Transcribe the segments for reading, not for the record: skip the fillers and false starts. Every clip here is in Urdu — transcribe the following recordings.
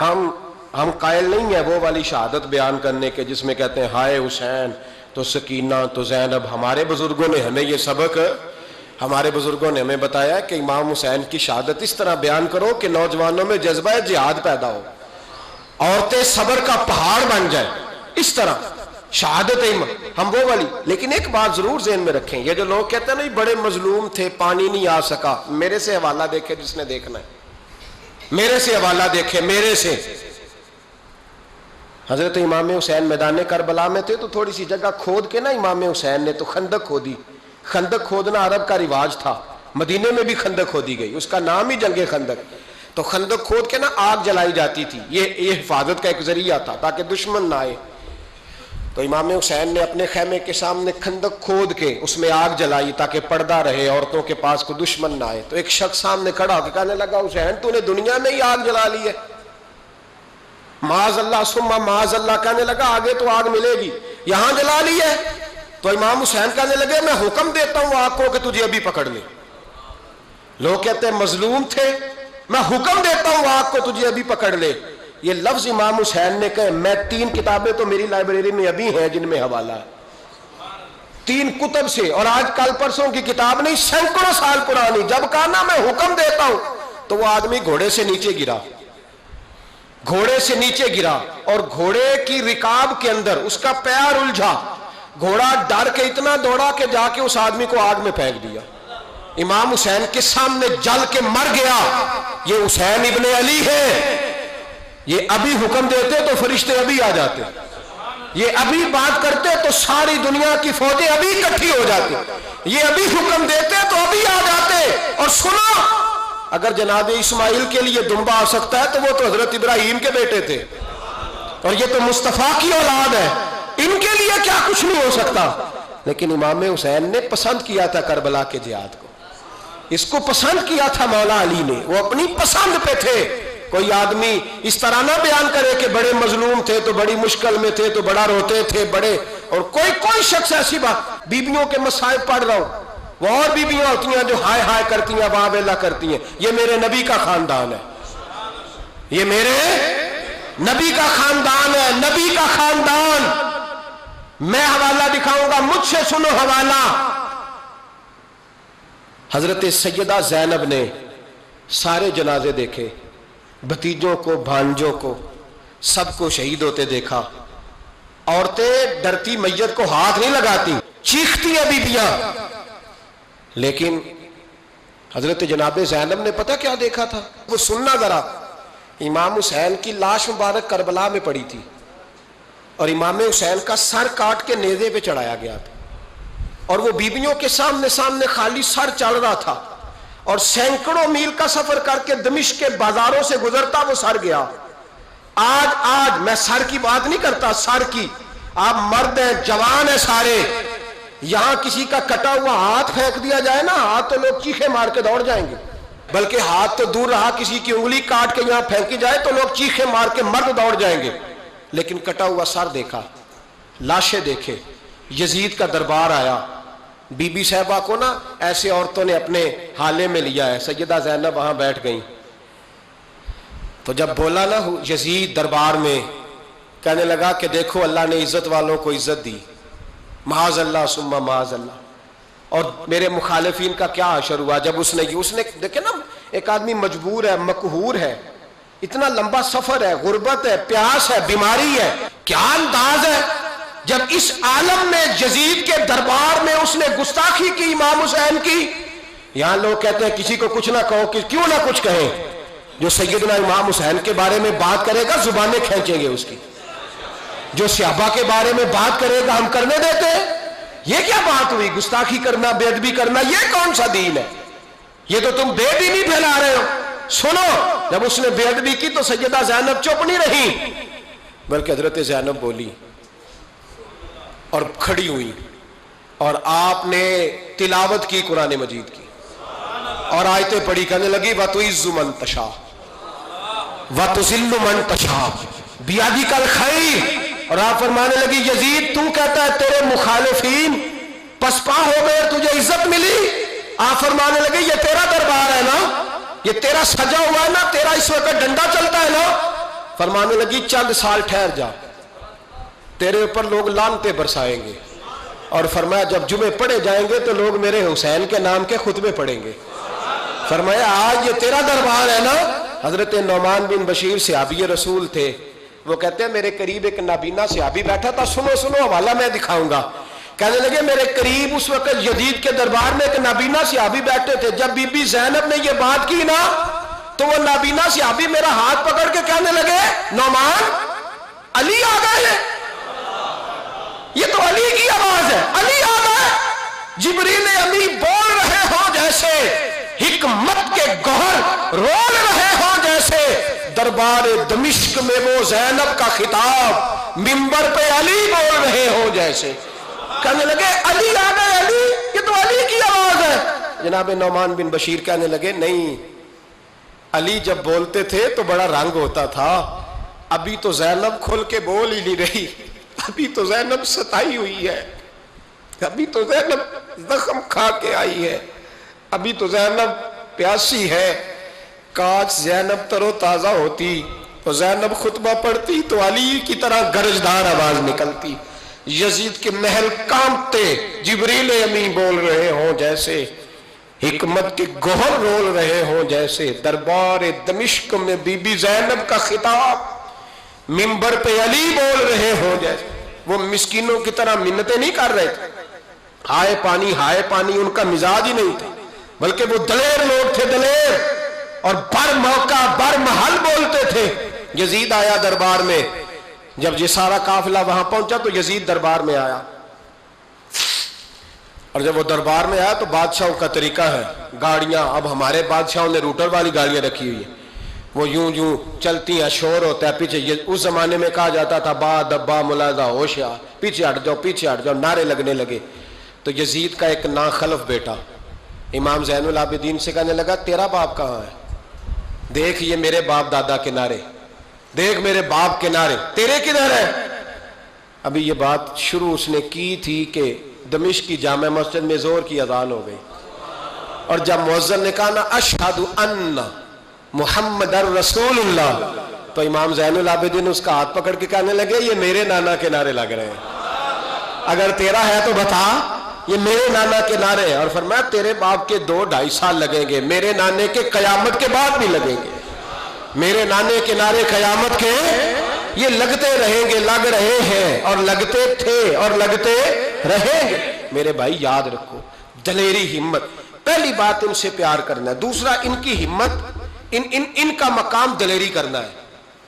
ہم قائل نہیں ہیں وہ والی شہادت بیان کرنے کے جس میں کہتے ہیں ہائے حسین تو سکینہ تو زینب. ہمارے بزرگوں نے ہمیں یہ سبق، ہمارے بزرگوں نے ہمیں بتایا کہ امام حسین کی شہادت اس طرح بیان کرو کہ نوجوانوں میں جذبہ جہاد پیدا ہو، عورتیں صبر کا پہاڑ بن جائیں. اس طرح شہادت ہم وہ والی. لیکن ایک بات ضرور ذہن میں رکھیں، یہ جو لوگ کہتے ہیں نا بڑے مظلوم تھے پانی نہیں آ سکا، میرے سے حوالہ دیکھے جس نے دیکھنا ہے، میرے سے حوالہ دیکھے. میرے سے حضرت امام حسین میدان کربلا میں تھے تو تھوڑی سی جگہ کھود کے نا امام حسین نے تو خندق کھودی. خندق کھودنا عرب کا رواج تھا، مدینے میں بھی خندق کھودی گئی، اس کا نام ہی جنگ خندق. تو خندق کھود کے نا آگ جلائی جاتی تھی، یہ حفاظت کا ایک ذریعہ تھا تاکہ دشمن نہ آئے. تو امام حسین نے اپنے خیمے کے سامنے خندق کھود کے اس میں آگ جلائی تاکہ پردہ رہے، عورتوں کے پاس کوئی دشمن نہ آئے. تو ایک شخص سامنے کھڑا ہو کے کہنے لگا حسین تو نے دنیا میں ہی آگ جلا لی ہے. معاذ اللہ ثم معاذ اللہ. کہنے لگا آگے تو آگ ملے گی، یہاں جلا لی ہے. تو امام حسین کہنے لگے میں حکم دیتا ہوں آگ کو کہ تجھے ابھی پکڑ لے. لوگ کہتے ہیں مظلوم تھے، میں حکم دیتا ہوں آگ کو تجھے ابھی پکڑ لے. یہ لفظ امام حسین نے کہے. میں 3 کتابیں تو میری لائبریری میں ابھی ہیں جن میں حوالہ ہے، 3 کتب سے، اور آج کل پرسوں کی کتاب نہیں، سینکڑوں سال پرانی. جب کہا نا میں حکم دیتا ہوں تو وہ آدمی گھوڑے سے نیچے گرا، گھوڑے سے نیچے گرا اور گھوڑے کی رکاب کے اندر اس کا پیر الجھا. گھوڑا ڈر کے اتنا دوڑا کہ جا کے اس آدمی کو آگ میں پھینک دیا. امام حسین کے سامنے جل کے مر گیا. یہ حسین ابن علی ہے. یہ ابھی حکم دیتے تو فرشتے ابھی آ جاتے، یہ ابھی بات کرتے تو ساری دنیا کی فوجیں ابھی اکٹھی ہو جاتی. یہ ابھی حکم دیتے تو ابھی آ جاتے. اور سنو، اگر جناب اسماعیل کے لیے دمبا آ سکتا ہے تو وہ تو حضرت ابراہیم کے بیٹے تھے، اور یہ تو مصطفیٰ کی اولاد ہے، ان کے لیے کیا کچھ نہیں ہو سکتا. لیکن امام حسین نے پسند کیا تھا کربلا کے جہاد کو، اس کو پسند کیا تھا مولا علی نے، وہ اپنی پسند پہ تھے. کوئی آدمی اس طرح نہ بیان کرے کہ بڑے مظلوم تھے تو بڑی مشکل میں تھے تو بڑا روتے تھے بڑے. اور کوئی شخص ایسی بات، بیبیوں کے مصائب پڑھ رہا ہوں، وہ اور بیبیاں ہوتی ہیں جو ہائے ہائے کرتی ہیں، واہ بیلا کرتی ہیں. یہ میرے نبی کا خاندان ہے، یہ میرے نبی کا خاندان ہے، نبی کا خاندان. میں حوالہ دکھاؤں گا، مجھ سے سنو حوالہ. حضرت سیدہ زینب نے سارے جنازے دیکھے، بھتیجوں کو، بھانجوں کو، سب کو شہید ہوتے دیکھا. عورتیں ڈرتی میت کو ہاتھ نہیں لگاتی، چیختی ہیں بیبیاں. لیکن حضرت جناب زینب نے پتہ کیا دیکھا تھا؟ وہ سننا ذرا. امام حسین کی لاش مبارک کربلا میں پڑی تھی اور امام حسین کا سر کاٹ کے نیزے پہ چڑھایا گیا تھا، اور وہ بیبیوں کے سامنے خالی سر چڑھ رہا تھا، اور سینکڑوں میل کا سفر کر کے دمشق کے بازاروں سے گزرتا وہ سر گیا. آج میں سر کی بات نہیں کرتا، سر کی. آپ مرد ہیں، جوان ہیں سارے، یہاں کسی کا کٹا ہوا ہاتھ پھینک دیا جائے نا، ہاتھ تو لوگ چیخے مار کے دوڑ جائیں گے. بلکہ ہاتھ تو دور رہا، کسی کی انگلی کاٹ کے یہاں پھینکی جائے تو لوگ چیخے مار کے مرد دوڑ جائیں گے. لیکن کٹا ہوا سر دیکھا، لاشیں دیکھے. یزید کا دربار آیا، بی بی صاحبہ کو نا ایسے عورتوں نے اپنے حالے میں لیا ہے. سیدہ زینب وہاں بیٹھ گئیں. تو جب بولا نا یزید دربار میں، کہنے لگا کہ دیکھو اللہ نے عزت والوں کو عزت دی، معاذ اللہ ثم معاذ اللہ. اور میرے مخالفین کا کیا حشر ہوا جب اس نے دیکھے نا، ایک آدمی مجبور ہے، مقہور ہے، اتنا لمبا سفر ہے، غربت ہے، پیاس ہے، بیماری ہے، کیا انداز ہے جب اس عالم میں یزید کے دربار میں اس نے گستاخی کی امام حسین کی. یہاں لوگ کہتے ہیں کسی کو کچھ نہ کہو، کہ کیوں نہ کچھ کہیں. جو سیدنا امام حسین کے بارے میں بات کرے گا زبانیں کھینچیں گے اس کی، جو صحابہ کے بارے میں بات کرے گا ہم کرنے دیتے ہیں. یہ کیا بات ہوئی؟ گستاخی کرنا، بے ادبی کرنا، یہ کون سا دین ہے؟ یہ تو تم بے دینی پھیلا رہے ہو. سنو، جب اس نے بے ادبی کی تو سیدہ زینب چپ نہیں رہی، بلکہ حضرت زینب بولی اور کھڑی ہوئی، اور آپ نے تلاوت کی قرآن مجید کی اور آیتیں پڑھی. کہنے لگی وَتُعِزُّ مَن تَشَاءُ وَتُذِلُّ مَن تَشَاءُ بِیَدِکَ الْخَیرُ. اور آپ فرمانے لگی یزید تو کہتا ہے تیرے مخالفین پسپا ہو گئے، تجھے عزت ملی. آپ فرمانے لگے یہ تیرا دربار ہے نا، یہ تیرا سجا ہوا ہے نا، تیرا اس وقت ڈنڈا چلتا ہے نا. فرمانے لگی چند سال ٹھہر جا، تیرے اوپر لوگ لعنتیں برسائیں گے، اور فرمایا جب جمعے پڑھے جائیں گے تو لوگ میرے حسین کے نام کے خطبے پڑھیں گے۔ فرمایا آج یہ تیرا دربار ہے نا۔ حضرت نعمان بن بشیر صحابی رسول تھے، وہ کہتے ہیں میرے قریب ایک نابینا صحابی بیٹھا تھا، سنو سنو حوالہ میں دکھاؤں گا۔ کہنے لگے میرے قریب اس وقت یزید کے دربار میں ایک نابینا صحابی بیٹھے تھے، جب بی بی زینب نے یہ بات کی نا تو وہ نابینا صحابی میرا ہاتھ پکڑ کے کہنے لگے نعمان علی آ گئے، یہ تو علی کی آواز ہے، علی آ گئے۔ جبریل امی بول رہے ہوں جیسے، حکمت کے گوہر رول رہے ہوں جیسے، دربار دمشق میں وہ زینب کا خطاب منبر پہ علی بول رہے ہوں جیسے۔ کہنے لگے علی آ گئے، علی، یہ تو علی کی آواز ہے۔ جناب نعمان بن بشیر کہنے لگے نہیں، علی جب بولتے تھے تو بڑا رنگ ہوتا تھا، ابھی تو زینب کھل کے بول ہی نہیں رہی، ابھی تو زینب ستائی ہوئی ہے، ابھی تو زینب زخم کھا کے آئی ہے، ابھی تو زینب پیاسی ہے۔ کاش زینب تر و تازہ ہوتی تو زینب خطبہ پڑھتی تو علی کی طرح گرجدار آواز نکلتی۔ یزید کے محل کانپتے، جبریل امی بول رہے ہوں جیسے، حکمت کے گوہر رول رہے ہوں جیسے، دربار دمشق میں بی بی زینب کا خطاب منبر پہ علی بول رہے ہوں جیسے۔ وہ مسکینوں کی طرح منتیں نہیں کر رہے تھے، ہائے پانی ان کا مزاج ہی نہیں تھا، بلکہ وہ دلیر لوگ تھے، دلیر، اور بر موقع بر محل بولتے تھے۔ یزید آیا دربار میں، جب یہ سارا قافلہ وہاں پہنچا تو یزید دربار میں آیا، اور جب وہ دربار میں آیا تو بادشاہوں کا طریقہ ہے، گاڑیاں اب ہمارے بادشاہوں نے روٹر والی گاڑیاں رکھی ہوئی ہیں، وہ یوں یوں چلتی ہیں، شور ہوتا ہے پیچھے۔ اس زمانے میں کہا جاتا تھا با دبا ملاحظہ ہوشیار، پیچھے ہٹ جاؤ پیچھے ہٹ جاؤ، نعرے لگنے لگے۔ تو یزید کا ایک ناخلف بیٹا امام زین العابدین سے کہنے لگا تیرا باپ کہاں ہے؟ دیکھ یہ میرے باپ دادا کے نعرے، دیکھ میرے باپ کے نعرے، تیرے کدھر ہے؟ ابھی یہ بات شروع اس نے کی تھی کہ دمشق کی جامع مسجد میں زور کی اذان ہو گئی، اور جب مؤذن نے کہا نا اشہد ان محمد رسول اللہ، تو امام زین العابدین اس کا ہاتھ پکڑ کے کہنے لگے یہ میرے نانا کے نعرے لگ رہے ہیں، اگر تیرا ہے تو بتا، یہ میرے نانا کے نعرے ہیں۔ اور فرمایا تیرے باپ کے 2-2.5 سال لگیں گے، میرے نانے کے قیامت کے بعد بھی لگیں گے، میرے نانے کے نعرے قیامت کے یہ لگتے رہیں گے، لگ رہے ہیں اور لگتے تھے اور لگتے رہیں گے۔ میرے بھائی یاد رکھو، دلیری، ہمت، پہلی بات ان سے پیار کرنا ہے، دوسرا ان کی ہمت، ان کا مقام دلیری کرنا ہے،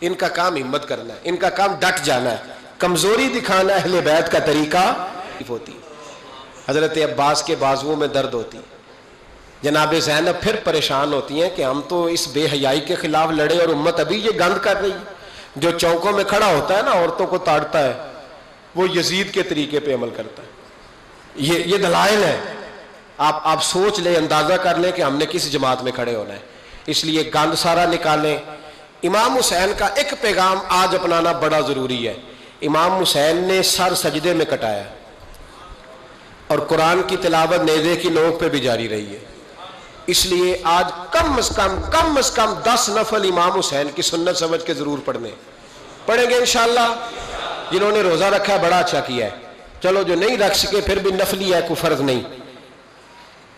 ان کا کام ہمت کرنا ہے، ان کا کام ڈٹ جانا ہے، کمزوری دکھانا اہل بیت کا طریقہ ہوتی۔ حضرت عباس کے بازوؤں میں درد ہوتی، جناب زینب پھر پریشان ہوتی ہیں کہ ہم تو اس بے حیائی کے خلاف لڑے اور امت ابھی یہ گند کر رہی ہے۔ جو چوکوں میں کھڑا ہوتا ہے نا عورتوں کو تاڑتا ہے، وہ یزید کے طریقے پہ عمل کرتا ہے۔ یہ دلائل ہے، آپ سوچ لیں، اندازہ کر لیں کہ ہم نے کس جماعت میں کھڑے ہونا ہے، اس لیے گند سارا نکالیں۔ امام حسین کا ایک پیغام آج اپنانا بڑا ضروری ہے۔ امام حسین نے سر سجدے میں کٹایا اور قرآن کی تلاوت نیزے کی نوک پہ بھی جاری رہی ہے، اس لیے آج کم از کم 10 نفل امام حسین کی سنت سمجھ کے ضرور پڑھیں گے انشاءاللہ۔ جنہوں نے روزہ رکھا ہے بڑا اچھا کیا ہے، چلو جو نہیں رکھ سکے پھر بھی نفلی ہے، کوئی فرض نہیں،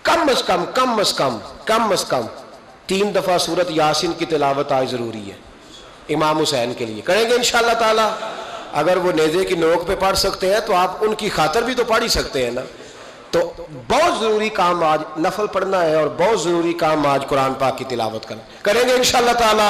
کم از کم 3 دفعہ سورت یاسین کی تلاوت آج ضروری ہے امام حسین کے لیے، کریں گے انشاءاللہ تعالی۔ اگر وہ نیزے کی نوک پہ پڑھ سکتے ہیں تو آپ ان کی خاطر بھی تو پڑھ ہی سکتے ہیں نا۔ تو بہت ضروری کام آج نفل پڑھنا ہے، اور بہت ضروری کام آج قرآن پاک کی تلاوت کرنا، کریں گے انشاءاللہ تعالی۔